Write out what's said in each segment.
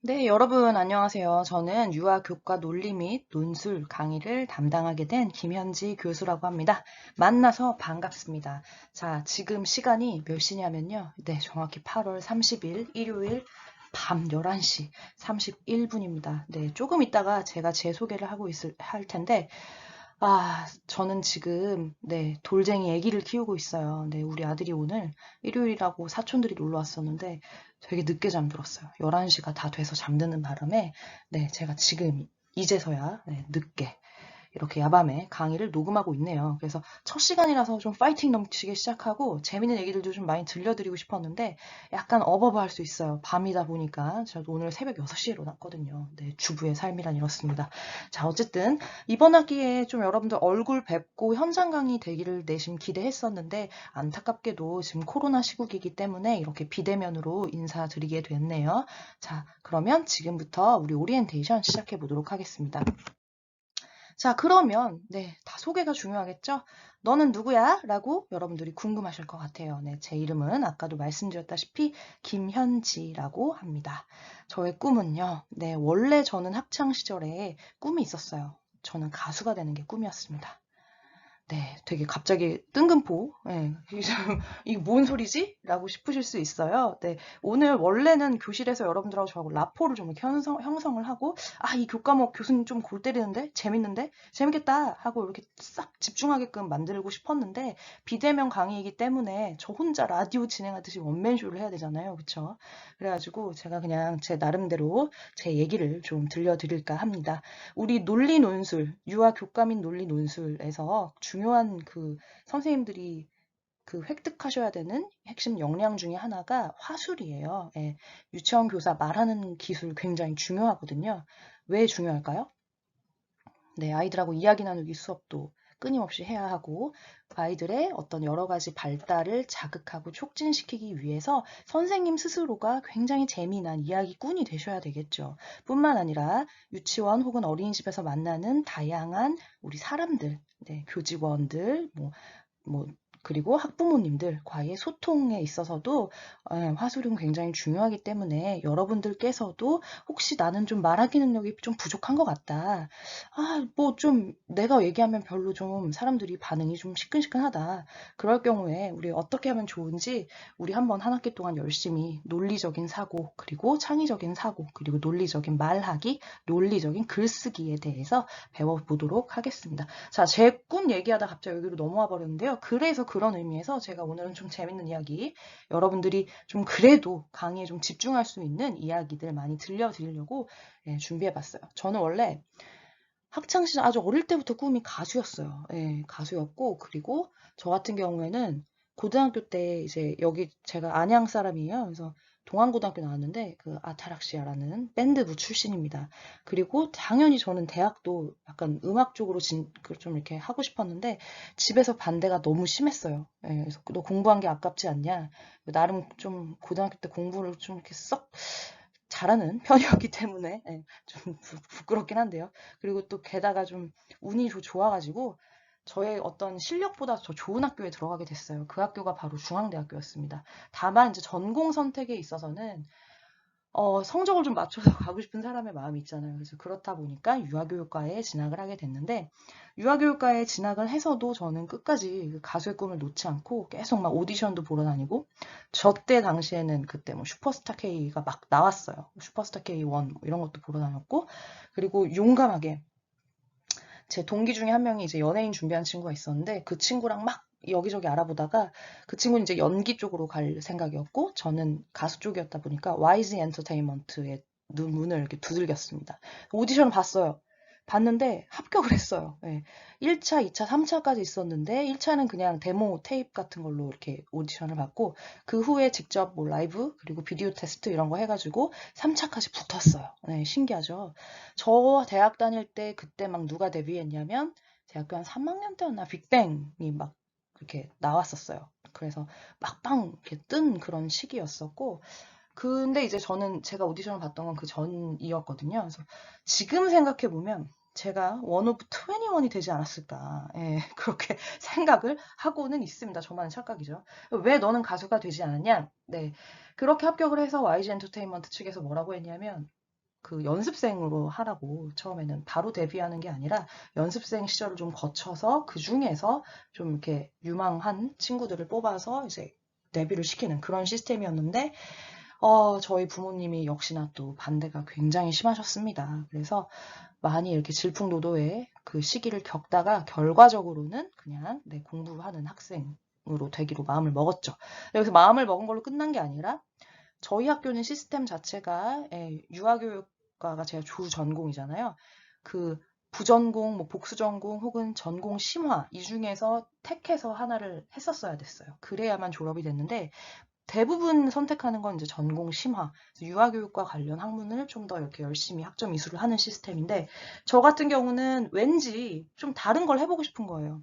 네, 여러분 안녕하세요. 저는 유아 교과 논리 및 논술 강의를 담당하게 된 김현지 교수라고 합니다. 만나서 반갑습니다. 자, 지금 시간이 몇 시냐면요. 네, 정확히 8월 30일 일요일 밤 11시 31분입니다. 네, 조금 있다가 제가 제 소개를 할 텐데 저는 지금, 네, 돌쟁이 아기를 키우고 있어요. 네, 우리 아들이 오늘 일요일이라고 사촌들이 놀러 왔었는데 되게 늦게 잠들었어요. 11시가 다 돼서 잠드는 바람에, 네, 제가 지금 이제서야, 네, 늦게 이렇게 야밤에 강의를 녹음하고 있네요. 그래서 첫 시간이라서 좀 파이팅 넘치게 시작하고 재밌는 얘기들도 좀 많이 들려드리고 싶었는데 약간 어버버할 수 있어요. 밤이다 보니까 저도 오늘 새벽 6시에 일어났거든요. 네, 주부의 삶이란 이렇습니다. 자, 어쨌든 이번 학기에 좀 여러분들 얼굴 뵙고 현장 강의 되기를 내심 기대했었는데 안타깝게도 지금 코로나 시국이기 때문에 이렇게 비대면으로 인사드리게 됐네요. 자, 그러면 지금부터 우리 오리엔테이션 시작해 보도록 하겠습니다. 자, 그러면, 네, 다 소개가 중요하겠죠? 너는 누구야? 라고 여러분들이 궁금하실 것 같아요. 네, 제 이름은 아까도 말씀드렸다시피 김현지라고 합니다. 저의 꿈은요, 네, 원래 저는 학창 시절에 꿈이 있었어요. 저는 가수가 되는 게 꿈이었습니다. 네, 되게 갑자기 뜬금포. 예, 이게 뭔 소리지? 라고 싶으실 수 있어요. 네, 오늘 원래는 교실에서 여러분들하고 저하고 라포를 좀 이렇게 형성을 하고, 이 교과목 교수님 좀 골 때리는데? 재밌는데? 재밌겠다! 하고 이렇게 싹 집중하게끔 만들고 싶었는데, 비대면 강의이기 때문에 저 혼자 라디오 진행하듯이 원맨쇼를 해야 되잖아요. 그쵸? 그래가지고 제가 그냥 제 나름대로 제 얘기를 좀 들려드릴까 합니다. 우리 논리 논술, 유아 교과민 논리 논술에서 중요한 그 선생님들이 그 획득하셔야 되는 핵심 역량 중에 하나가 화술이에요. 예, 유치원 교사 말하는 기술 굉장히 중요하거든요. 왜 중요할까요? 네, 아이들하고 이야기 나누기 수업도 끊임없이 해야 하고 아이들의 어떤 여러 가지 발달을 자극하고 촉진시키기 위해서 선생님 스스로가 굉장히 재미난 이야기꾼이 되셔야 되겠죠. 뿐만 아니라 유치원 혹은 어린이집에서 만나는 다양한 우리 사람들, 네, 교직원들, 뭐, 그리고 학부모님들과의 소통에 있어서도 화술은 굉장히 중요하기 때문에 여러분들께서도 혹시 나는 좀 말하기 능력이 좀 부족한 것 같다. 뭐 좀 내가 얘기하면 별로 좀 사람들이 반응이 좀 시큰시큰하다. 그럴 경우에 우리 어떻게 하면 좋은지 우리 한번 한 학기 동안 열심히 논리적인 사고, 그리고 창의적인 사고, 그리고 논리적인 말하기, 논리적인 글쓰기에 대해서 배워보도록 하겠습니다. 자, 제 꿈 얘기하다 갑자기 여기로 넘어와 버렸는데요. 그래서 그런 의미에서 제가 오늘은 좀 재밌는 이야기, 여러분들이 좀 그래도 강의에 좀 집중할 수 있는 이야기들 많이 들려드리려고 준비해봤어요. 저는 원래 학창시절 아주 어릴 때부터 꿈이 가수였어요. 예, 가수였고, 그리고 저 같은 경우에는 고등학교 때 이제 여기 제가 안양 사람이에요. 그래서 동안고등학교 나왔는데 그 아타락시아라는 밴드부 출신입니다. 그리고 당연히 저는 대학도 약간 음악 쪽으로 좀 이렇게 하고 싶었는데 집에서 반대가 너무 심했어요. 예, 그래서 너 공부한 게 아깝지 않냐? 나름 좀 고등학교 때 공부를 좀 이렇게 썩 잘하는 편이었기 때문에 좀 부끄럽긴 한데요. 그리고 또 게다가 좀 운이 좋아가지고 저의 어떤 실력보다 더 좋은 학교에 들어가게 됐어요. 그 학교가 바로 중앙대학교였습니다. 다만 이제 전공 선택에 있어서는 성적을 좀 맞춰서 가고 싶은 사람의 마음이 있잖아요. 그래서 그렇다 보니까 유아교육과에 진학을 하게 됐는데, 유아교육과에 진학을 해서도 저는 끝까지 그 가수의 꿈을 놓지 않고 계속 막 오디션도 보러 다니고, 저 때 당시에는 그때 뭐 슈퍼스타 K가 막 나왔어요. 슈퍼스타 K1 뭐 이런 것도 보러 다녔고, 그리고 용감하게 제 동기 중에 한 명이 이제 연예인 준비한 친구가 있었는데 그 친구랑 막 여기저기 알아보다가 그 친구는 이제 연기 쪽으로 갈 생각이었고 저는 가수 쪽이었다 보니까 YG 엔터테인먼트의 문을 이렇게 두들겼습니다. 오디션을 봤어요. 봤는데 합격을 했어요. 예. 1차, 2차, 3차까지 있었는데 1차는 그냥 데모 테이프 같은 걸로 이렇게 오디션을 받고 그 후에 직접 뭐 라이브 그리고 비디오 테스트 이런 거 해가지고 3차까지 붙었어요. 네, 신기하죠. 저 대학 다닐 때 그때 막 누가 데뷔했냐면 대학교 한 3학년 때였나 빅뱅이 막 이렇게 나왔었어요. 그래서 막빵 이렇게 뜬 그런 시기였었고 근데 이제 저는 제가 오디션을 봤던 건 그 전이었거든요. 그래서 지금 생각해 보면 제가 원 오브 21이 되지 않았을까. 예, 그렇게 생각을 하고는 있습니다. 저만의 착각이죠. 왜 너는 가수가 되지 않았냐? 네. 그렇게 합격을 해서 YG 엔터테인먼트 측에서 뭐라고 했냐면 그 연습생으로 하라고 처음에는 바로 데뷔하는 게 아니라 연습생 시절을 좀 거쳐서 그 중에서 좀 이렇게 유망한 친구들을 뽑아서 이제 데뷔를 시키는 그런 시스템이었는데 저희 부모님이 역시나 또 반대가 굉장히 심하셨습니다. 그래서 많이 이렇게 질풍노도의 그 시기를 겪다가 결과적으로는 그냥 공부하는 학생으로 되기로 마음을 먹었죠. 여기서 마음을 먹은 걸로 끝난 게 아니라 저희 학교는 시스템 자체가 유아교육과가 제가 주 전공이잖아요. 그 부전공, 뭐 복수전공 혹은 전공 심화 이 중에서 택해서 하나를 했었어야 됐어요. 그래야만 졸업이 됐는데 대부분 선택하는 건 이제 전공 심화, 유아교육과 관련 학문을 좀 더 이렇게 열심히 학점 이수를 하는 시스템인데 저 같은 경우는 왠지 좀 다른 걸 해보고 싶은 거예요.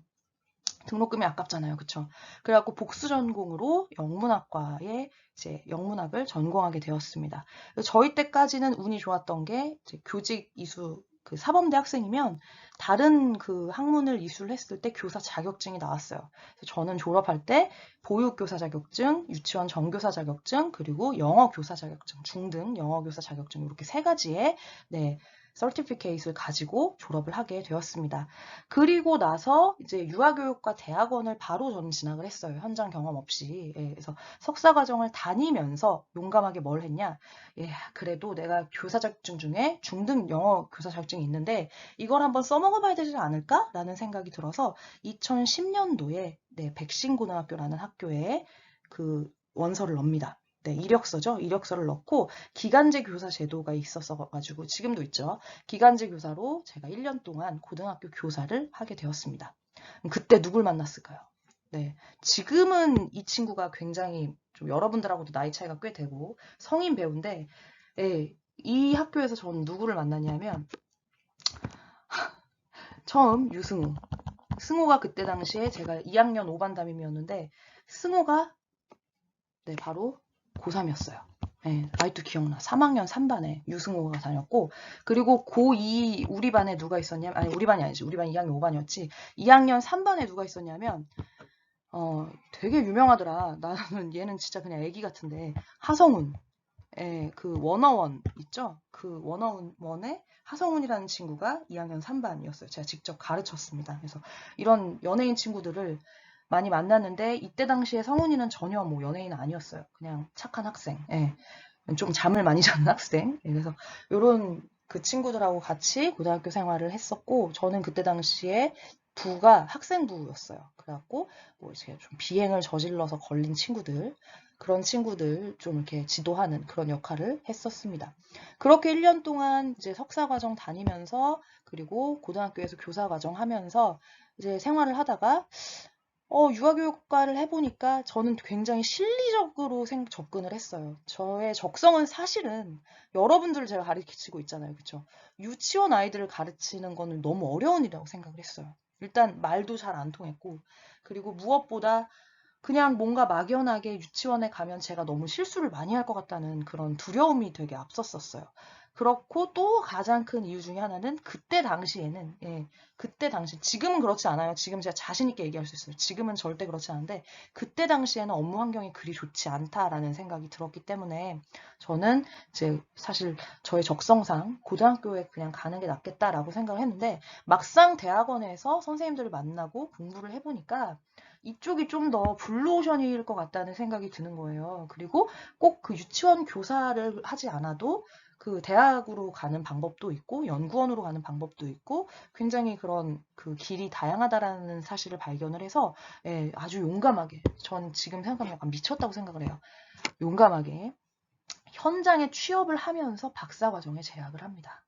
등록금이 아깝잖아요. 그쵸? 그래갖고 복수 전공으로 영문학과에 이제 영문학을 전공하게 되었습니다. 저희 때까지는 운이 좋았던 게 이제 교직 이수 그 사범대 학생이면 다른 그 학문을 이수를 했을 때 교사 자격증이 나왔어요. 그래서 저는 졸업할 때 보육교사 자격증, 유치원 정교사 자격증, 그리고 영어 교사 자격증, 중등 영어 교사 자격증 이렇게 세 가지의 서티피케이트를 가지고 졸업을 하게 되었습니다. 그리고 나서 이제 유아교육과 대학원을 바로 저는 진학을 했어요. 현장 경험 없이. 그래서 석사 과정을 다니면서 용감하게 뭘 했냐? 그래도 내가 교사 자격증 중에 중등 영어 교사 자격증이 있는데 이걸 한번 써먹어봐야 되지 않을까? 라는 생각이 들어서 2010년도에 백신고등학교라는 학교에 그 원서를 넣습니다. 이력서죠. 이력서를 넣고 기간제 교사 제도가 있었어가지고 지금도 있죠. 기간제 교사로 제가 1년 동안 고등학교 교사를 하게 되었습니다. 그때 누굴 만났을까요? 지금은 이 친구가 굉장히 좀 여러분들하고도 나이 차이가 꽤 되고 성인 배우인데 이 학교에서 저는 누구를 만났냐면 처음 유승우. 승우가 그때 당시에 제가 2학년 5반 담임이었는데 승우가 바로 고3이었어요. 아직도 기억나. 3학년 3반에 유승호가 다녔고, 그리고 고2 우리 반에 누가 있었냐면, 아니, 우리 반이 아니지. 우리 반 2학년 5반이었지. 2학년 3반에 누가 있었냐면, 되게 유명하더라. 나는 얘는 진짜 그냥 애기 같은데, 하성운. 그 원어원 있죠? 그 원어원에 하성운이라는 친구가 2학년 3반이었어요. 제가 직접 가르쳤습니다. 그래서 이런 연예인 친구들을 많이 만났는데 이때 당시에 성훈이는 전혀 뭐 연예인 아니었어요. 그냥 착한 학생. 좀 잠을 많이 자는 학생. 그래서 이런 그 친구들하고 같이 고등학교 생활을 했었고 저는 그때 당시에 부가 학생부였어요. 그래갖고 뭐 이제 좀 비행을 저질러서 걸린 친구들 그런 친구들 좀 이렇게 지도하는 그런 역할을 했었습니다. 그렇게 1년 동안 이제 석사 과정 다니면서 그리고 고등학교에서 교사 과정 하면서 이제 생활을 하다가 유아교육과를 해보니까 저는 굉장히 실리적으로 접근을 했어요. 저의 적성은 사실은 여러분들을 제가 가르치고 있잖아요. 그쵸? 유치원 아이들을 가르치는 거는 너무 어려운 일이라고 생각을 했어요. 일단 말도 잘 안 통했고, 그리고 무엇보다 그냥 뭔가 막연하게 유치원에 가면 제가 너무 실수를 많이 할 것 같다는 그런 두려움이 되게 앞섰었어요. 그렇고 또 가장 큰 이유 중에 하나는 그때 당시에는 그때 당시 지금은 그렇지 않아요. 지금 제가 자신 있게 얘기할 수 있어요. 지금은 절대 그렇지 않은데 그때 당시에는 업무 환경이 그리 좋지 않다라는 생각이 들었기 때문에 저는 이제 사실 저의 적성상 고등학교에 그냥 가는 게 낫겠다라고 생각을 했는데 막상 대학원에서 선생님들을 만나고 공부를 해보니까 이쪽이 좀 더 블루오션일 것 같다는 생각이 드는 거예요. 그리고 꼭 그 유치원 교사를 하지 않아도 그 대학으로 가는 방법도 있고 연구원으로 가는 방법도 있고 굉장히 그런 그 길이 다양하다라는 사실을 발견을 해서 아주 용감하게 전 지금 생각하면 약간 미쳤다고 생각을 해요. 용감하게 현장에 취업을 하면서 박사과정에 재학을 합니다.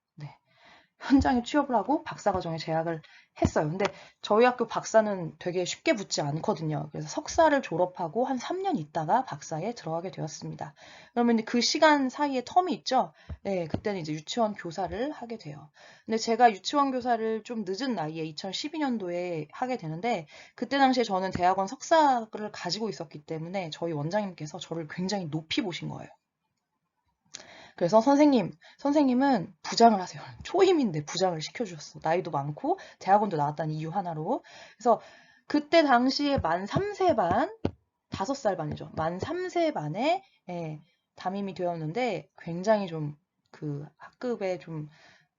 현장에 취업을 하고 박사과정에 재학을 했어요. 근데 저희 학교 박사는 되게 쉽게 붙지 않거든요. 그래서 석사를 졸업하고 한 3년 있다가 박사에 들어가게 되었습니다. 그러면 그 시간 사이에 텀이 있죠? 그때는 이제 유치원 교사를 하게 돼요. 근데 제가 유치원 교사를 좀 늦은 나이에 2012년도에 하게 되는데 그때 당시에 저는 대학원 석사를 가지고 있었기 때문에 저희 원장님께서 저를 굉장히 높이 보신 거예요. 그래서 선생님은 부장을 하세요. 초임인데 부장을 시켜주셨어. 나이도 많고 대학원도 나왔다는 이유 하나로. 그래서 그때 당시에 만 3세 반, 5살 반이죠. 만 3세 반에 담임이 되었는데 굉장히 좀 그 학급에 좀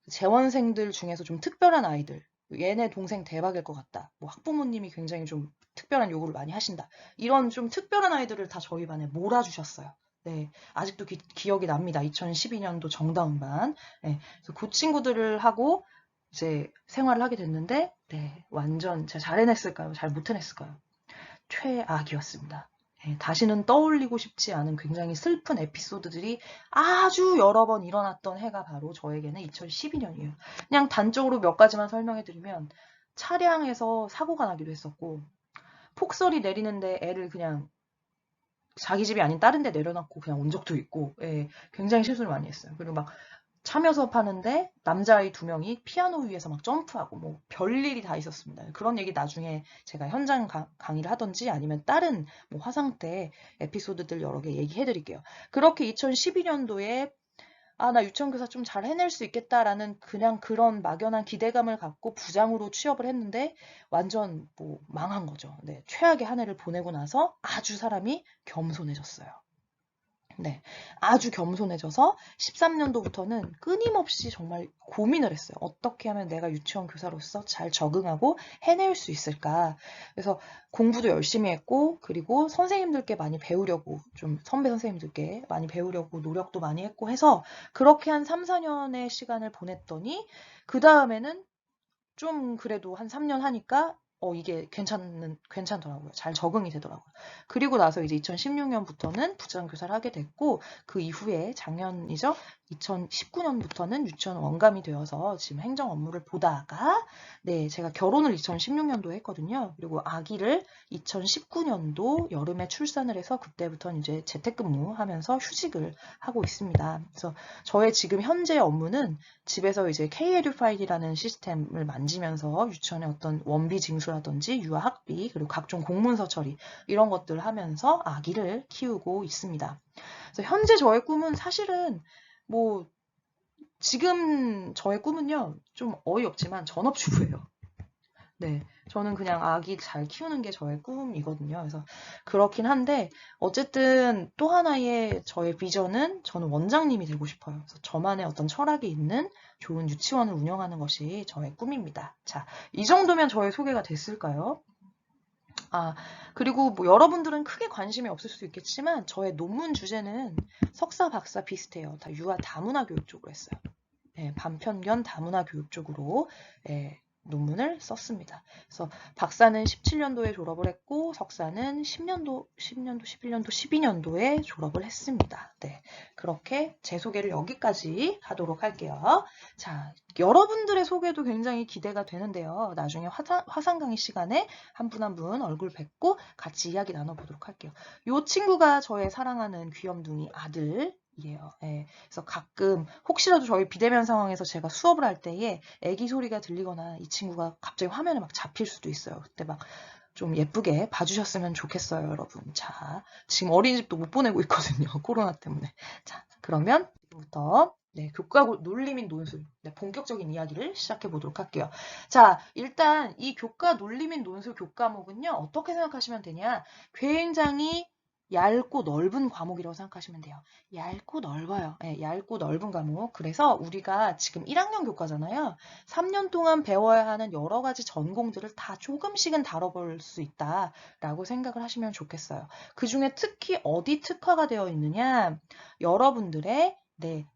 재원생들 중에서 좀 특별한 아이들, 얘네 동생 대박일 것 같다. 뭐 학부모님이 굉장히 좀 특별한 요구를 많이 하신다. 이런 좀 특별한 아이들을 다 저희 반에 몰아주셨어요. 네, 아직도 기억이 납니다. 2012년도 정다운반. 네, 그래서 그 친구들을 하고 이제 생활을 하게 됐는데, 네, 완전 제가 잘 해냈을까요? 잘 못 해냈을까요? 최악이었습니다. 예, 다시는 떠올리고 싶지 않은 굉장히 슬픈 에피소드들이 아주 여러 번 일어났던 해가 바로 저에게는 2012년이에요. 그냥 단적으로 몇 가지만 설명해 드리면 차량에서 사고가 나기도 했었고 폭설이 내리는데 애를 그냥 자기 집이 아닌 다른 데 내려놓고 그냥 온 적도 있고 예, 굉장히 실수를 많이 했어요. 그리고 막 참여서 파는데 남자아이 2명이 피아노 위에서 막 점프하고 뭐 별일이 다 있었습니다. 그런 얘기 나중에 제가 현장 강의를 하던지 아니면 다른 뭐 화상 때 에피소드들 여러 개 얘기해 드릴게요. 그렇게 2012년도에 나 유치원교사 좀 잘 해낼 수 있겠다라는 그냥 그런 막연한 기대감을 갖고 부장으로 취업을 했는데 완전 뭐 망한 거죠. 네, 최악의 한 해를 보내고 나서 아주 사람이 겸손해졌어요. 네, 아주 겸손해져서 13년도부터는 끊임없이 정말 고민을 했어요. 어떻게 하면 내가 유치원 교사로서 잘 적응하고 해낼 수 있을까? 그래서 공부도 열심히 했고, 그리고 선생님들께 많이 배우려고, 좀 선배 선생님들께 많이 배우려고 노력도 많이 했고 해서 그렇게 한 3, 4년의 시간을 보냈더니 그 다음에는 좀 그래도 한 3년 하니까 이게 괜찮더라고요. 잘 적응이 되더라고요. 그리고 나서 이제 2016년부터는 부장교사를 하게 됐고, 그 이후에 작년이죠. 2019년부터는 유치원 원감이 되어서 지금 행정 업무를 보다가, 네, 제가 결혼을 2016년도에 했거든요. 그리고 아기를 2019년도 여름에 출산을 해서 그때부터는 이제 재택근무 하면서 휴직을 하고 있습니다. 그래서 저의 지금 현재 업무는 집에서 이제 K-에듀 파일이라는 시스템을 만지면서 유치원의 어떤 원비 징수라든지 유아 학비 그리고 각종 공문서 처리 이런 것들을 하면서 아기를 키우고 있습니다. 그래서 현재 저의 꿈은 사실은 뭐 지금 저의 꿈은요 좀 어이없지만 전업주부예요. 네, 저는 그냥 아기 잘 키우는 게 저의 꿈이거든요. 그래서 그렇긴 한데 어쨌든 또 하나의 저의 비전은 저는 원장님이 되고 싶어요. 그래서 저만의 어떤 철학이 있는 좋은 유치원을 운영하는 것이 저의 꿈입니다. 자, 이 정도면 저의 소개가 됐을까요? 그리고 뭐 여러분들은 크게 관심이 없을 수 있겠지만 저의 논문 주제는 석사, 박사 비슷해요. 다 유아 다문화 교육 쪽으로 했어요. 반편견 다문화 교육 쪽으로 논문을 썼습니다. 그래서 박사는 17년도에 졸업을 했고 석사는 10년도, 11년도, 12년도에 졸업을 했습니다. 네, 그렇게 제 소개를 여기까지 하도록 할게요. 자, 여러분들의 소개도 굉장히 기대가 되는데요. 나중에 화상 강의 시간에 한 분 한 분 얼굴 뵙고 같이 이야기 나눠보도록 할게요. 이 친구가 저의 사랑하는 귀염둥이 아들 이에요. 그래서 가끔 혹시라도 저희 비대면 상황에서 제가 수업을 할 때에 애기 소리가 들리거나 이 친구가 갑자기 화면에 막 잡힐 수도 있어요. 그때 막 좀 예쁘게 봐주셨으면 좋겠어요, 여러분. 자, 지금 어린이집도 못 보내고 있거든요. 코로나 때문에. 자, 그러면 지금부터 교과 논리 및 논술 본격적인 이야기를 시작해 보도록 할게요. 자, 일단 이 교과 논리 및 논술 교과목은요. 어떻게 생각하시면 되냐? 굉장히 얇고 넓은 과목이라고 생각하시면 돼요. 얇고 넓어요. 얇고 넓은 과목. 그래서 우리가 지금 1학년 교과잖아요. 3년 동안 배워야 하는 여러 가지 전공들을 다 조금씩은 다뤄볼 수 있다라고 생각을 하시면 좋겠어요. 그 중에 특히 어디 특화가 되어 있느냐? 여러분들의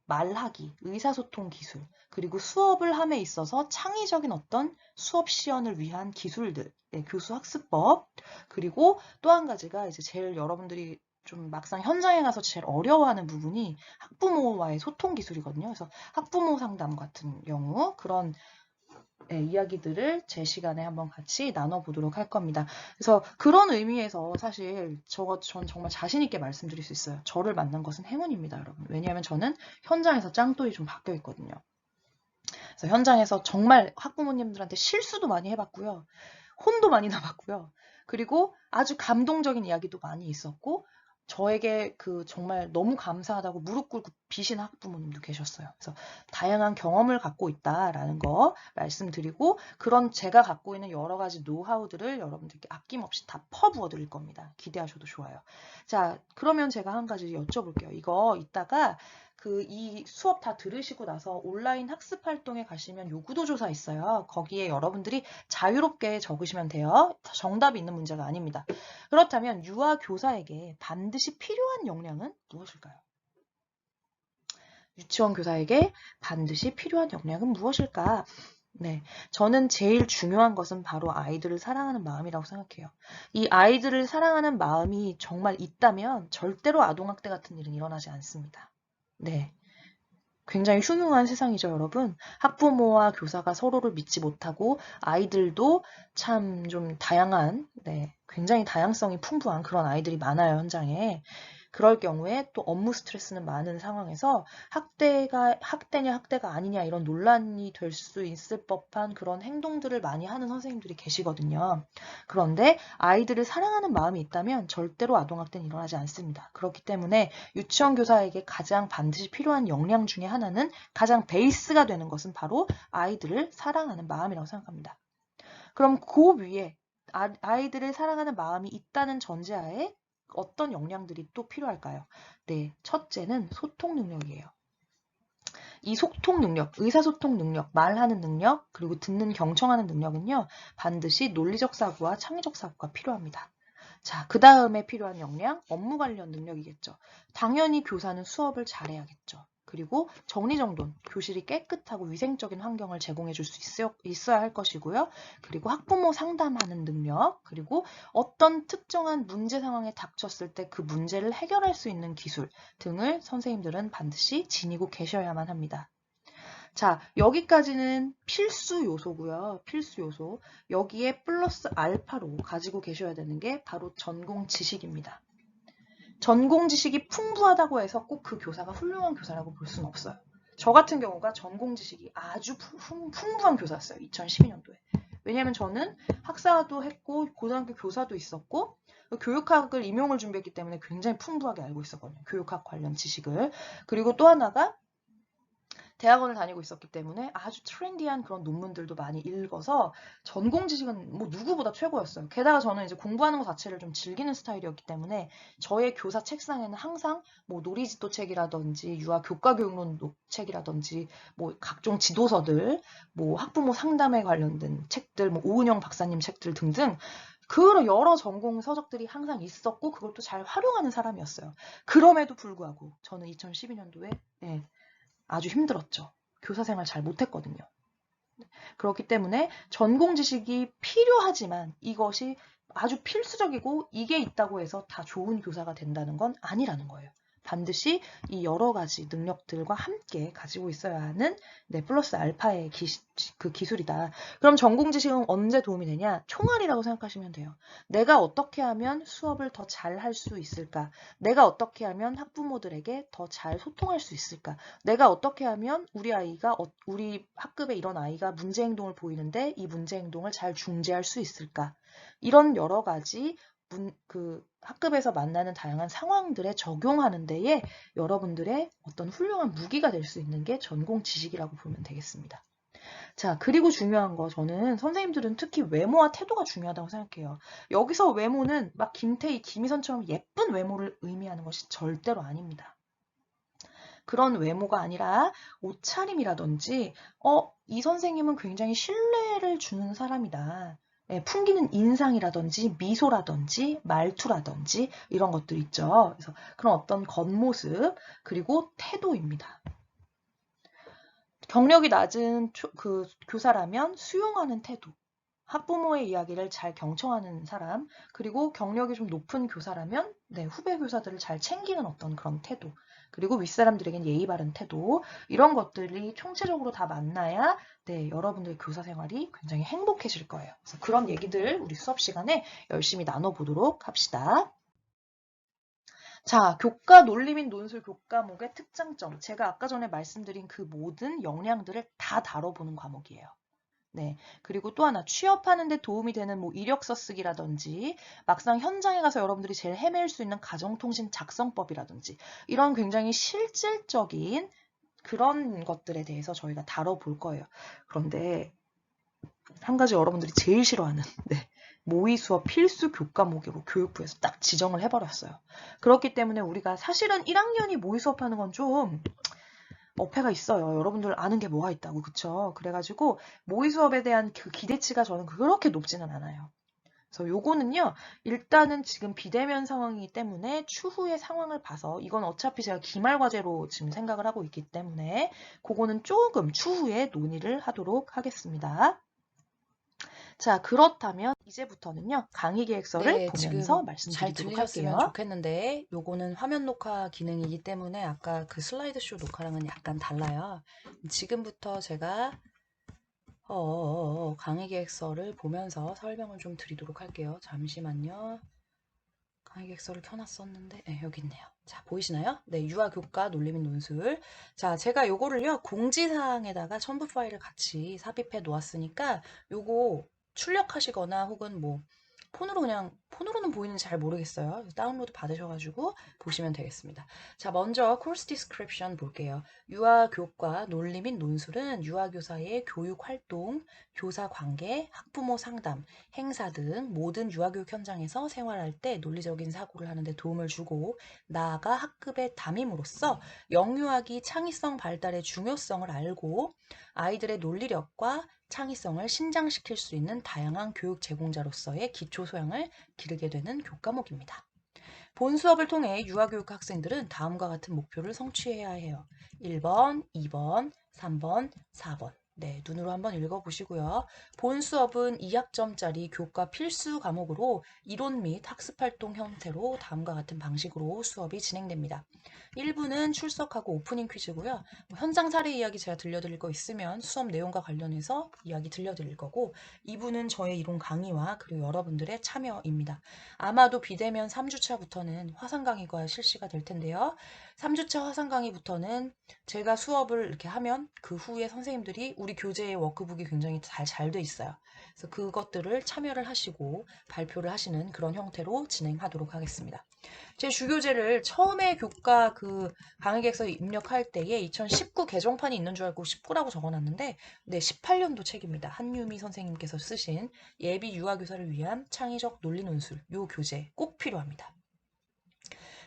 말하기, 의사소통 기술, 그리고 수업을 함에 있어서 창의적인 어떤 수업 시연을 위한 기술들, 교수 학습법, 그리고 또 한 가지가 이제 제일 여러분들이 좀 막상 현장에 가서 제일 어려워하는 부분이 학부모와의 소통 기술이거든요. 그래서 학부모 상담 같은 경우 그런 이야기들을 제 시간에 한번 같이 나눠보도록 할 겁니다. 그래서 그런 의미에서 사실 전 정말 자신 있게 말씀드릴 수 있어요. 저를 만난 것은 행운입니다, 여러분. 왜냐하면 저는 현장에서 짱돌이 좀 바뀌어 있거든요. 그래서 현장에서 정말 학부모님들한테 실수도 많이 해봤고요. 혼도 많이 나봤고요. 그리고 아주 감동적인 이야기도 많이 있었고 저에게 정말 너무 감사하다고 무릎 꿇고 비신 학부모님도 계셨어요. 그래서 다양한 경험을 갖고 있다라는 거 말씀드리고 그런 제가 갖고 있는 여러 가지 노하우들을 여러분들께 아낌없이 다 퍼부어 드릴 겁니다. 기대하셔도 좋아요. 자, 그러면 제가 한 가지 여쭤볼게요. 이거 이따가 이 수업 다 들으시고 나서 온라인 학습 활동에 가시면 요구도조사 있어요. 거기에 여러분들이 자유롭게 적으시면 돼요. 정답이 있는 문제가 아닙니다. 그렇다면 유아 교사에게 반드시 필요한 역량은 무엇일까요? 유치원 교사에게 반드시 필요한 역량은 무엇일까? 네, 저는 제일 중요한 것은 바로 아이들을 사랑하는 마음이라고 생각해요. 이 아이들을 사랑하는 마음이 정말 있다면 절대로 아동학대 같은 일은 일어나지 않습니다. 네. 굉장히 흉흉한 세상이죠, 여러분. 학부모와 교사가 서로를 믿지 못하고 아이들도 참 좀 다양한, 네, 굉장히 다양성이 풍부한 그런 아이들이 많아요, 현장에. 그럴 경우에 또 업무 스트레스는 많은 상황에서 학대냐 학대가 아니냐 이런 논란이 될 수 있을 법한 그런 행동들을 많이 하는 선생님들이 계시거든요. 그런데 아이들을 사랑하는 마음이 있다면 절대로 아동학대는 일어나지 않습니다. 그렇기 때문에 유치원 교사에게 가장 반드시 필요한 역량 중에 하나는 가장 베이스가 되는 것은 바로 아이들을 사랑하는 마음이라고 생각합니다. 그럼 그 위에 아이들을 사랑하는 마음이 있다는 전제하에 어떤 역량들이 또 필요할까요? 네, 첫째는 소통 능력이에요. 이 소통 능력, 의사소통 능력, 말하는 능력, 그리고 듣는 경청하는 능력은요, 반드시 논리적 사고와 창의적 사고가 필요합니다. 자, 그 다음에 필요한 역량, 업무 관련 능력이겠죠. 당연히 교사는 수업을 잘해야겠죠. 그리고 정리정돈, 교실이 깨끗하고 위생적인 환경을 제공해 줄 수 있어야 할 것이고요. 그리고 학부모 상담하는 능력, 그리고 어떤 특정한 문제 상황에 닥쳤을 때 그 문제를 해결할 수 있는 기술 등을 선생님들은 반드시 지니고 계셔야만 합니다. 자, 여기까지는 필수 요소고요. 필수 요소. 여기에 플러스 알파로 가지고 계셔야 되는 게 바로 전공 지식입니다. 전공 지식이 풍부하다고 해서 꼭 그 교사가 훌륭한 교사라고 볼 수는 없어요. 저 같은 경우가 전공 지식이 아주 풍부한 교사였어요. 2012년도에. 왜냐하면 저는 학사도 했고 고등학교 교사도 있었고 교육학을 임용을 준비했기 때문에 굉장히 풍부하게 알고 있었거든요. 교육학 관련 지식을. 그리고 또 하나가 대학원을 다니고 있었기 때문에 아주 트렌디한 그런 논문들도 많이 읽어서 전공 지식은 뭐 누구보다 최고였어요. 게다가 저는 이제 공부하는 것 자체를 좀 즐기는 스타일이었기 때문에 저의 교사 책상에는 항상 뭐 놀이지도 책이라든지 유아 교과 교육론 책이라든지 뭐 각종 지도서들, 뭐 학부모 상담에 관련된 책들, 뭐 오은영 박사님 책들 등등 그런 여러 전공 서적들이 항상 있었고 그걸 또 잘 활용하는 사람이었어요. 그럼에도 불구하고 저는 2012년도에 아주 힘들었죠. 교사 생활 잘 못했거든요. 그렇기 때문에 전공 지식이 필요하지만 이것이 아주 필수적이고 이게 있다고 해서 다 좋은 교사가 된다는 건 아니라는 거예요. 반드시 이 여러 가지 능력들과 함께 가지고 있어야 하는 플러스 알파의 그 기술이다. 그럼 전공 지식은 언제 도움이 되냐? 총알이라고 생각하시면 돼요. 내가 어떻게 하면 수업을 더 잘 할 수 있을까? 내가 어떻게 하면 학부모들에게 더 잘 소통할 수 있을까? 내가 어떻게 하면 우리 학급에 이런 아이가 문제 행동을 보이는데 이 문제 행동을 잘 중재할 수 있을까? 이런 여러 가지 학급에서 만나는 다양한 상황들에 적용하는 데에 여러분들의 어떤 훌륭한 무기가 될 수 있는 게 전공 지식이라고 보면 되겠습니다. 자, 그리고 중요한 거 저는 선생님들은 특히 외모와 태도가 중요하다고 생각해요. 여기서 외모는 막 김태희, 김희선처럼 예쁜 외모를 의미하는 것이 절대로 아닙니다. 그런 외모가 아니라 옷차림이라든지 이 선생님은 굉장히 신뢰를 주는 사람이다. 풍기는 인상이라든지 미소라든지 말투라든지 이런 것들 있죠. 그래서 그런 어떤 겉모습 그리고 태도입니다. 경력이 낮은 그 교사라면 수용하는 태도, 학부모의 이야기를 잘 경청하는 사람, 그리고 경력이 좀 높은 교사라면 후배 교사들을 잘 챙기는 어떤 그런 태도, 그리고 윗사람들에겐 예의 바른 태도, 이런 것들이 총체적으로 다 만나야 여러분들의 교사 생활이 굉장히 행복해질 거예요. 그래서 그런 얘기들 우리 수업 시간에 열심히 나눠보도록 합시다. 자, 교과 논리 및 논술 교과목의 특장점. 제가 아까 전에 말씀드린 그 모든 역량들을 다 다뤄보는 과목이에요. 네. 그리고 또 하나, 취업하는 데 도움이 되는 뭐 이력서 쓰기라든지, 막상 현장에 가서 여러분들이 제일 헤맬 수 있는 가정통신 작성법이라든지, 이런 굉장히 실질적인 그런 것들에 대해서 저희가 다뤄볼 거예요. 그런데, 한 가지 여러분들이 제일 싫어하는, 모의 수업 필수 교과목으로 교육부에서 딱 지정을 해버렸어요. 그렇기 때문에 우리가 사실은 1학년이 모의 수업하는 건 좀 어폐가 있어요. 여러분들 아는 게 뭐가 있다고, 그쵸? 그래가지고 모의 수업에 대한 그 기대치가 저는 그렇게 높지는 않아요. 그래서 요거는요, 일단은 지금 비대면 상황이기 때문에 추후의 상황을 봐서, 이건 어차피 제가 기말 과제로 지금 생각을 하고 있기 때문에 그거는 조금 추후에 논의를 하도록 하겠습니다. 자, 그렇다면 이제부터는요, 강의 계획서를 네, 지금 보면서 잘 말씀드리도록 들리셨으면 할게요. 좋겠는데, 요거는 화면 녹화 기능이기 때문에 아까 그 슬라이드쇼 녹화랑은 약간 달라요. 지금부터 제가 강의 계획서를 보면서 설명을 좀 드리도록 할게요. 잠시만요. 강의 계획서를 켜놨었는데, 네, 여기 있네요. 자, 보이시나요? 네, 유아교과 논리 및 논술. 자, 제가 요거를요, 공지사항에다가 첨부 파일을 같이 삽입해 놓았으니까, 요거 출력하시거나 혹은 뭐, 폰으로는 보이는지 잘 모르겠어요. 다운로드 받으셔가지고 보시면 되겠습니다. 자, 먼저 코र्스 디스크립션 볼게요. 유아교과 논리 및 논술은 유아교사의 교육 활동, 교사 관계, 학부모 상담, 행사 등 모든 유아교육 현장에서 생활할 때 논리적인 사고를 하는데 도움을 주고 나아가 학급의 담임으로써 영유아기 창의성 발달의 중요성을 알고 아이들의 논리력과 창의성을 신장시킬 수 있는 다양한 교육 제공자로서의 기초 소양을 기르게 되는 교과목입니다. 본 수업을 통해 유아교육 학생들은 다음과 같은 목표를 성취해야 해요. 1번, 2번, 3번, 4번. 네, 눈으로 한번 읽어보시고요. 본 수업은 2학점짜리 교과 필수 과목으로 이론 및 학습활동 형태로 다음과 같은 방식으로 수업이 진행됩니다. 1부는 출석하고 오프닝 퀴즈고요. 현장 사례 이야기 제가 들려드릴 거 있으면 수업 내용과 관련해서 이야기 들려드릴 거고 2부는 저의 이론 강의와 그리고 여러분들의 참여입니다. 아마도 비대면 3주차부터는 화상 강의가 실시가 될 텐데요. 3주차 화상 강의부터는 제가 수업을 이렇게 하면 그 후에 선생님들이 우리 교재의 워크북이 굉장히 잘 돼 있어요. 그래서 그것들을 참여를 하시고 발표를 하시는 그런 형태로 진행하도록 하겠습니다. 제 주교재를 처음에 교과 그 강의객서 입력할 때에 2019 개정판이 있는 줄 알고 19라고 적어놨는데 네, 18년도 책입니다. 한유미 선생님께서 쓰신 예비 유아교사를 위한 창의적 논리 논술 요 교재 꼭 필요합니다.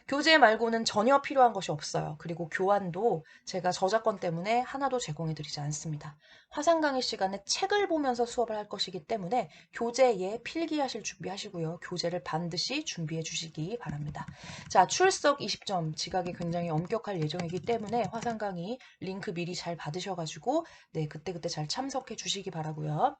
교재 말고는 전혀 필요한 것이 없어요. 그리고 교환도 제가 저작권 때문에 하나도 제공해드리지 않습니다. 화상 강의 시간에 책을 보면서 수업을 할 것이기 때문에 교재에 필기하실 준비하시고요. 교재를 반드시 준비해 주시기 바랍니다. 자, 출석 20점 지각이 굉장히 엄격할 예정이기 때문에 화상 강의 링크 미리 잘 받으셔가지고 네, 그때그때 잘 참석해 주시기 바라고요.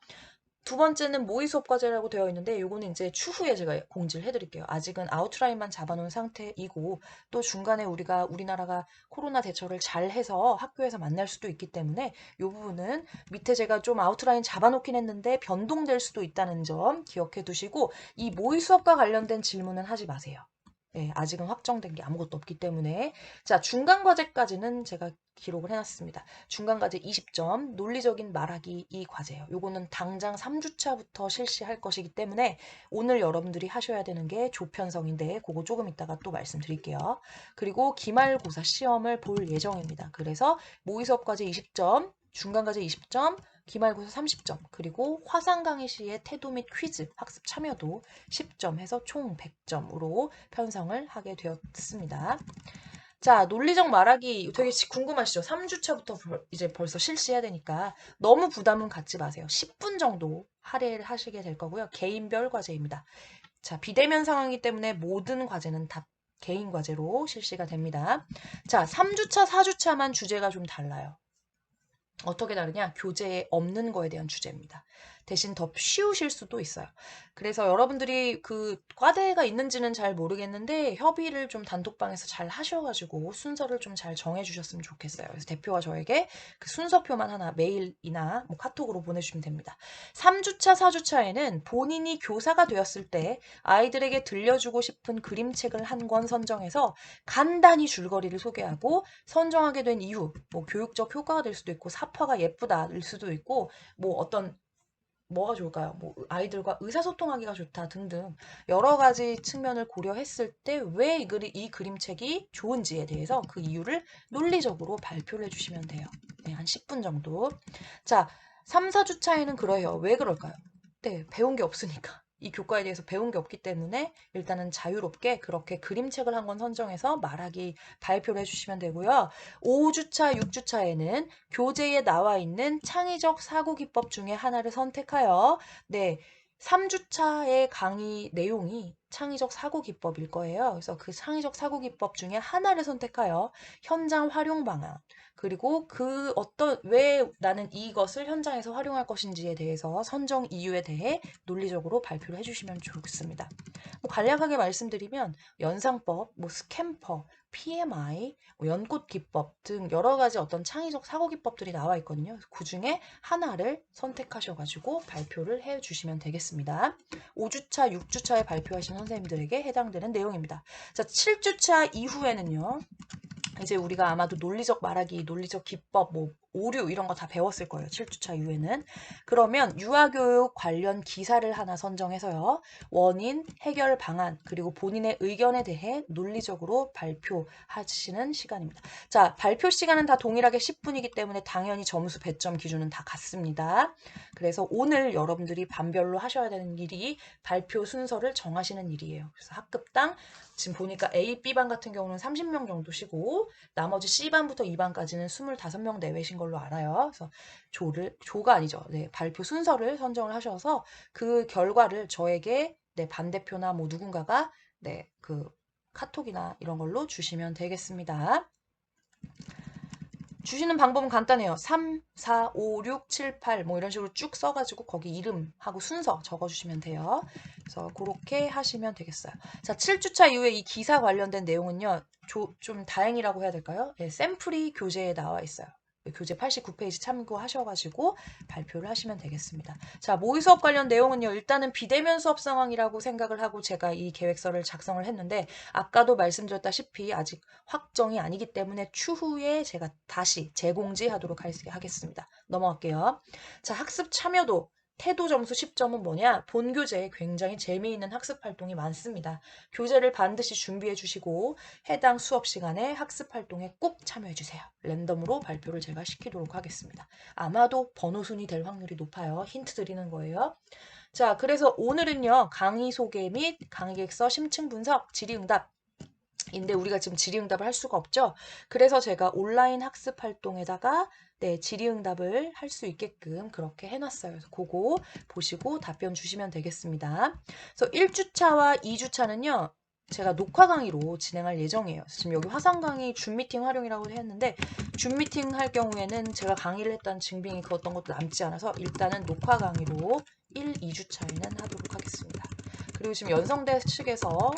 두 번째는 모의 수업 과제라고 되어 있는데 요거는 이제 추후에 제가 공지를 해드릴게요. 아직은 아웃라인만 잡아놓은 상태이고 또 중간에 우리나라가 코로나 대처를 잘 해서 학교에서 만날 수도 있기 때문에 요 부분은 밑에 제가 좀 아웃라인 잡아놓긴 했는데 변동될 수도 있다는 점 기억해 두시고 이 모의 수업과 관련된 질문은 하지 마세요. 네, 아직은 확정된 게 아무것도 없기 때문에 자, 중간 과제까지는 제가 기록을 해놨습니다. 중간 과제 20점, 논리적인 말하기 이 과제예요. 요거는 당장 3주차부터 실시할 것이기 때문에 오늘 여러분들이 하셔야 되는 게 조편성인데 그거 조금 이따가 또 말씀드릴게요. 그리고 기말고사 시험을 볼 예정입니다. 그래서 모의 수업 과제 20점, 중간 과제 20점, 기말고사 30점, 그리고 화상 강의 시의 태도 및 퀴즈 학습 참여도 10점 해서 총 100점으로 편성을 하게 되었습니다. 자, 논리적 말하기 되게 궁금하시죠? 3주차부터 이제 벌써 실시해야 되니까 너무 부담은 갖지 마세요. 10분 정도 할애를 하시게 될 거고요. 개인별 과제입니다. 자, 비대면 상황이기 때문에 모든 과제는 다 개인 과제로 실시가 됩니다. 자, 3주차, 4주차만 주제가 좀 달라요. 어떻게 다르냐? 교재에 없는 거에 대한 주제입니다. 대신 더 쉬우실 수도 있어요. 그래서 여러분들이 그 과대가 있는지는 잘 모르겠는데 협의를 좀 단톡방에서 잘 하셔가지고 순서를 좀 잘 정해주셨으면 좋겠어요. 그래서 대표가 저에게 그 순서표만 하나 메일이나 뭐 카톡으로 보내주시면 됩니다. 3주차, 4주차에는 본인이 교사가 되었을 때 아이들에게 들려주고 싶은 그림책을 한 권 선정해서 간단히 줄거리를 소개하고 선정하게 된 이유, 뭐 교육적 효과가 될 수도 있고 사파가 예쁘다일 수도 있고 뭐 어떤 뭐가 좋을까요? 뭐 아이들과 의사소통하기가 좋다 등등 여러 가지 측면을 고려했을 때 왜 이 그림책이 좋은지에 대해서 그 이유를 논리적으로 발표를 해주시면 돼요. 네, 한 10분 정도. 자, 3, 4주차에는 그래요. 왜 그럴까요? 네, 배운 게 없으니까. 이 교과에 대해서 배운 게 없기 때문에 일단은 자유롭게 그렇게 그림책을 한 권 선정해서 말하기 발표를 해주시면 되고요. 5주차, 6주차에는 교재에 나와 있는 창의적 사고 기법 중에 하나를 선택하여 네, 3주차의 강의 내용이 창의적 사고 기법일 거예요. 그래서 그 창의적 사고 기법 중에 하나를 선택하여 현장 활용 방안, 그리고 왜 나는 이것을 현장에서 활용할 것인지에 대해서 선정 이유에 대해 논리적으로 발표를 해주시면 좋겠습니다. 뭐 간략하게 말씀드리면 연상법, 뭐 스캠퍼, PMI, 뭐 연꽃 기법 등 여러 가지 어떤 창의적 사고 기법들이 나와 있거든요. 그 중에 하나를 선택하셔가지고 발표를 해주시면 되겠습니다. 5주차, 6주차에 발표하신 선생님들에게 해당되는 내용입니다. 자, 7주차 이후에는요. 이제 우리가 아마도 논리적 말하기, 논리적 기법, 뭐 오류 이런 거 다 배웠을 거예요. 7주차 이후에는. 그러면 유아교육 관련 기사를 하나 선정해서요. 원인, 해결 방안, 그리고 본인의 의견에 대해 논리적으로 발표하시는 시간입니다. 자, 발표 시간은 다 동일하게 10분이기 때문에 당연히 점수 배점 기준은 다 같습니다. 그래서 오늘 여러분들이 반별로 하셔야 되는 일이 발표 순서를 정하시는 일이에요. 그래서 학급당 지금 보니까 A, B반 같은 경우는 30명 정도시고 나머지 C반부터 2반까지는 25명 내외신 걸로 알아요. 그래서 조가 아니죠. 네, 발표 순서를 선정을 하셔서 그 결과를 저에게 네, 반대표나 뭐 누군가가 네, 그 카톡이나 이런 걸로 주시면 되겠습니다. 주시는 방법은 간단해요. 3, 4, 5, 6, 7, 8 뭐 이런 식으로 쭉 써가지고 거기 이름하고 순서 적어주시면 돼요. 그래서 그렇게 하시면 되겠어요. 자, 7주차 이후에 이 기사 관련된 내용은요. 좀 다행이라고 해야 될까요? 네, 샘플이 교재에 나와 있어요. 교재 89페이지 참고하셔가지고 발표를 하시면 되겠습니다. 자, 모의 수업 관련 내용은요. 일단은 비대면 수업 상황이라고 생각을 하고 제가 이 계획서를 작성을 했는데 아까도 말씀드렸다시피 아직 확정이 아니기 때문에 추후에 제가 다시 재공지하도록 하겠습니다. 넘어갈게요. 자, 학습 참여도 태도 점수 10점은 뭐냐? 본 교재에 굉장히 재미있는 학습 활동이 많습니다. 교재를 반드시 준비해 주시고 해당 수업 시간에 학습 활동에 꼭 참여해 주세요. 랜덤으로 발표를 제가 시키도록 하겠습니다. 아마도 번호 순이 될 확률이 높아요. 힌트 드리는 거예요. 자, 그래서 오늘은요. 강의 소개 및 강의 계획서 심층 분석, 질의응답 인데 우리가 지금 질의응답을 할 수가 없죠. 그래서 제가 온라인 학습 활동에다가 네, 질의응답을 할 수 있게끔 그렇게 해놨어요. 그래서 그거 보시고 답변 주시면 되겠습니다. 그래서 1주차와 2주차는요. 제가 녹화 강의로 진행할 예정이에요. 지금 여기 화상 강의 줌 미팅 활용이라고 했는데 줌 미팅 할 경우에는 제가 강의를 했다는 증빙이 그 어떤 것도 남지 않아서 일단은 녹화 강의로 1, 2주차에는 하도록 하겠습니다. 그리고 지금 연성대 측에서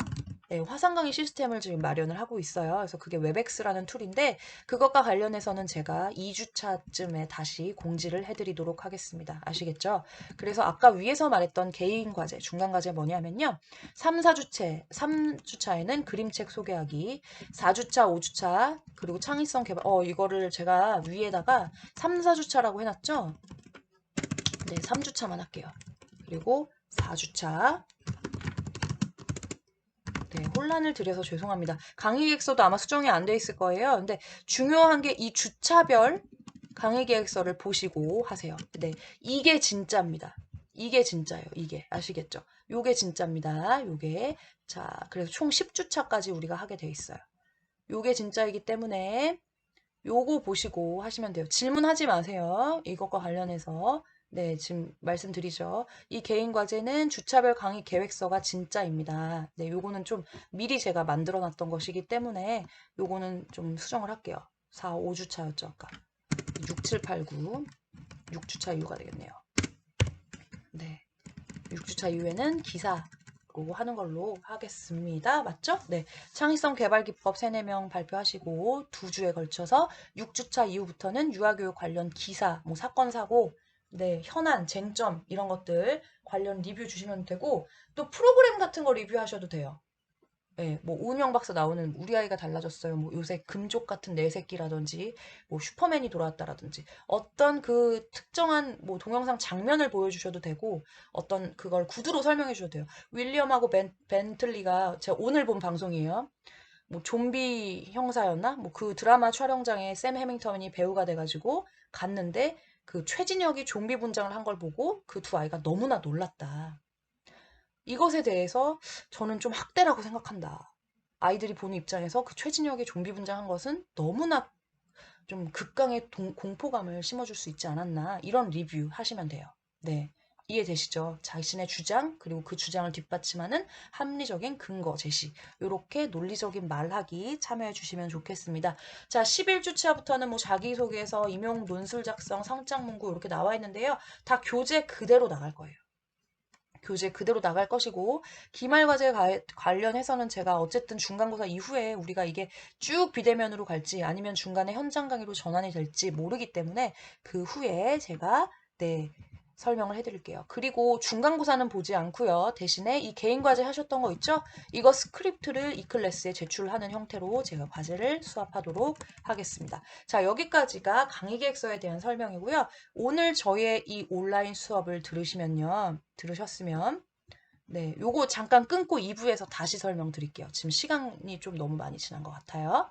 네, 화상 강의 시스템을 지금 마련을 하고 있어요. 그래서 그게 웹엑스라는 툴인데 그것과 관련해서는 제가 2주차쯤에 다시 공지를 해드리도록 하겠습니다. 아시겠죠? 그래서 아까 위에서 말했던 개인 과제, 중간 과제 뭐냐면요. 3주차에는 그림책 소개하기, 4주차, 5주차, 그리고 창의성 개발. 이거를 제가 위에다가 3, 4주차라고 해놨죠? 네, 3주차만 할게요. 그리고 4주차. 네, 혼란을 드려서 죄송합니다. 강의 계획서도 아마 수정이 안 돼 있을 거예요. 근데 중요한 게 이 주차별 강의 계획서를 보시고 하세요. 네, 이게 진짜입니다. 이게 진짜예요. 이게 아시겠죠? 요게 진짜입니다. 요게 자, 그래서 총 10주차까지 우리가 하게 돼 있어요. 요게 진짜이기 때문에 요거 보시고 하시면 돼요. 질문하지 마세요. 이것과 관련해서. 네, 지금 말씀드리죠. 이 개인 과제는 주차별 강의 계획서가 진짜입니다. 네, 요거는 좀 미리 제가 만들어 놨던 것이기 때문에 요거는 좀 수정을 할게요. 4, 5주차였죠, 아까. 6, 7, 8, 9. 6주차 이후가 되겠네요. 네. 6주차 이후에는 기사로 하는 걸로 하겠습니다. 맞죠? 네. 창의성 개발 기법 3, 4명 발표하시고 2주에 걸쳐서 6주차 이후부터는 유아교육 관련 기사, 뭐 사건, 사고, 네, 현안, 쟁점 이런 것들 관련 리뷰 주시면 되고 또 프로그램 같은 거 리뷰하셔도 돼요. 네, 뭐 우은영 박사 나오는 우리 아이가 달라졌어요. 뭐 요새 금족 같은 내 새끼라든지 뭐 슈퍼맨이 돌아왔다라든지 어떤 그 특정한 뭐 동영상 장면을 보여주셔도 되고 어떤 그걸 구두로 설명해 주셔도 돼요. 윌리엄하고 벤틀리가 제가 오늘 본 방송이에요. 뭐 좀비 형사였나? 뭐 그 드라마 촬영장에 샘 해밍턴이 배우가 돼가지고 갔는데 그 최진혁이 좀비 분장을 한 걸 보고 그 두 아이가 너무나 놀랐다. 이것에 대해서 저는 좀 학대라고 생각한다. 아이들이 보는 입장에서 그 최진혁이 좀비 분장한 것은 너무나 좀 극강의 공포감을 심어줄 수 있지 않았나 이런 리뷰 하시면 돼요. 네. 이해되시죠? 자신의 주장 그리고 그 주장을 뒷받침하는 합리적인 근거 제시 이렇게 논리적인 말하기 참여해 주시면 좋겠습니다. 자, 11주차부터는 뭐 자기소개서, 임용 논술 작성, 상장 문구 이렇게 나와 있는데요. 다 교재 그대로 나갈 거예요. 교재 그대로 나갈 것이고 기말과제 관련해서는 제가 어쨌든 중간고사 이후에 우리가 이게 쭉 비대면으로 갈지 아니면 중간에 현장 강의로 전환이 될지 모르기 때문에 그 후에 제가 네 설명을 해드릴게요. 그리고 중간고사는 보지 않고요. 대신에 이 개인과제 하셨던 거 있죠? 이거 스크립트를 이 클래스에 제출하는 형태로 제가 과제를 수합하도록 하겠습니다. 자, 여기까지가 강의 계획서에 대한 설명이고요. 오늘 저의 이 온라인 수업을 들으셨으면, 네, 요거 잠깐 끊고 2부에서 다시 설명드릴게요. 지금 시간이 좀 너무 많이 지난 것 같아요.